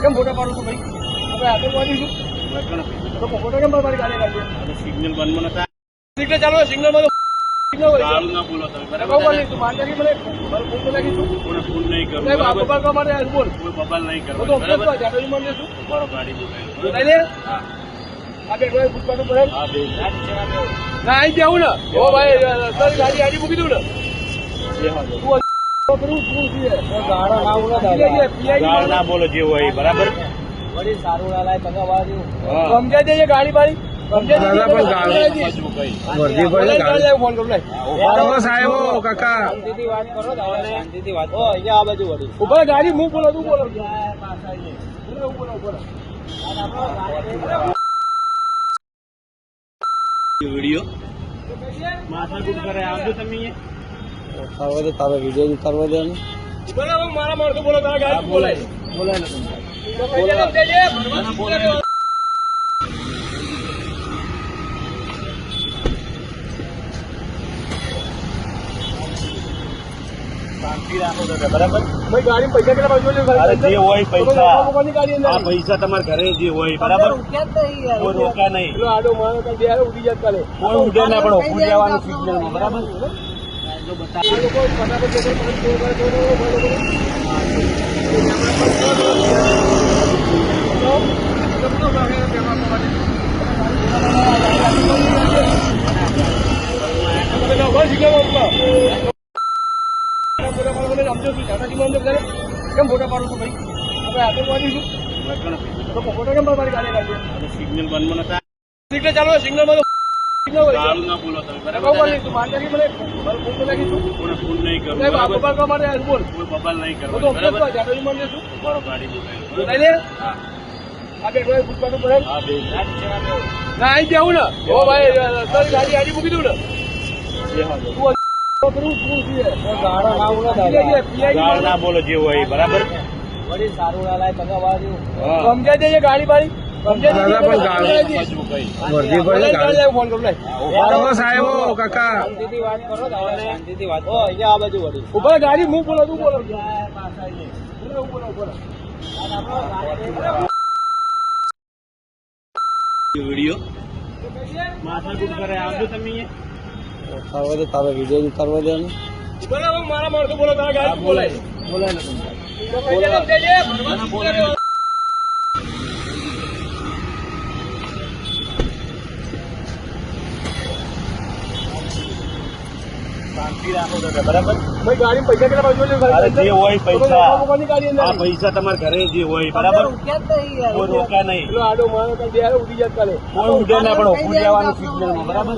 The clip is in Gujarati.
કેમ ફોટા પાડો છો ભાઈ? આપણે આતંકવાદી છું તો ફોટા કેમ મારી ગાડી કાઢી? સિગ્નલ બંધ નતા. સિગ્નલ ચાલો સિગ્નલમાં તો સિગ્નલ ગાળું ના બોલો તમે બરાબર. તું માનતા કે મને મારો ફોન તો લાગી તું કોને ફોન નહીં કરું સાહેબ આ બરાબર. બબાલ કરવા માટે બોલ કોઈ બબાલ નહીં તો કરવાનું બરાબર. જાડો માન લેશું બરો ગાડી બોલાવી બોલાઈ લે હા આ બે ભાઈ ફૂટપાથ ઉપર હા બે ના આવી જાવું ને ઓ ભાઈ સર ગાડી આડી મૂકી દઉં ને તું કરું તું છે ગાડો ના બોલો ગાળ ના બોલો જે હોય બરાબર. વળી સારું ના લાય પગાવાળી હા. સમજાઈ દેજે ગાડી બાળી સમજાઈ દેજે પાછું કઈ ફોન કરું લાય સાહેબ કાકા શાંતિથી વાત કરો શાંતિથી વાત ઓ અહીંયા આ બાજુ વળી ઉભા ગાડી હું બોલો તું બોલો વિડીયો માથાકૂટ કરે આવજો તમે ઉતારવા દે તારે વિડીયો ઉતારવા દે ને બરાબર મારા માણસો બોલો તારા ગાડી બોલાય બોલાય ને તો કઈ સમજાઈ દે ભરવા શાંતિ રાખો દાદા બરાબર. ભાઈ ગાડી પૈસા કેટલા બાજુ અરે જે હોય પૈસા કોની ગાડી અંદર આ પૈસા તમારા ઘરે જે હોય બરાબર. કોઈ રોકા નહીં પેલો આડો માણસ કાલ બે હારે ઉડી જાત કાલે કોઈ ઉડે ના પણ ઉભું રહેવાનું સિગ્નલમાં બરાબર. આ લોકો ફટાફટ જશે, ફટાફટ ફોન કરે, કેમ ફોટા પાડો છો ભાઈ? આપણે આતંકવાદી છું તો ફોટા કેમ મારી ગાડી કાઢી? સિગ્નલ બંધ નતા. સિગ્નલ ચાલો સિગ્નલમાં તો સિગ્નલ ગાળું ના બોલો તમે બરાબર. તું માનતા કે મને મારો ફોન તો લાગી તું કોને ફોન નહીં કરું સાહેબ આ બરાબર. બબાલ કરવા માટે બોલ કોઈ બબાલ નહીં તો કરવાનું બરાબર. જાડો માન લેશું બરો ગાડી બોલાવી બોલાઈ લે હા આ બે ભાઈ ફૂટપાથ ઉપર હા બે ના આવી જાવું ને ઓ ભાઈ સર ગાડી આડી મૂકી દઉં ને તું કરું તું છે ગાડો ના બોલો ગાળ ના બોલો જે હોય બરાબર. વળી સારું ના લાય પગાવાળી હા. સમજાઈ દેજે ગાડી બાળી સમજાઈ દેજે પાછું કઈ વર્દી પડે ગાડી ફોન કરું લાય સાહેબ કાકા શાંતિથી વાત કરો શાંતિથી વાત ઓ અહીંયા આ બાજુ વળી ઉભા ગાડી હું બોલો તું બોલો વિડીયો માથાકૂટ કરે આવજો તમે ઉતારવા દે તારે વિડીયો ઉતારવા દે ને બરાબર મારા માણસો બોલો તારા ગાડી બોલાય બોલાય ને તમે તો કઈ સમજાઈ દે ભરવા શાંતિ રાખો દાદા બરાબર. ભાઈ ગાડી પૈસા કેટલા બાજુ અરે જે હોય પૈસા કોની ગાડી અંદર આ પૈસા તમારા ઘરે જે હોય બરાબર. કોઈ રોકા નહીં પેલો આડો માણસ કાલ બે હારે ઉડી જાત કાલે કોઈ ઉડે ના પણ ઉભું રહેવાનું સિગ્નલમાં બરાબર.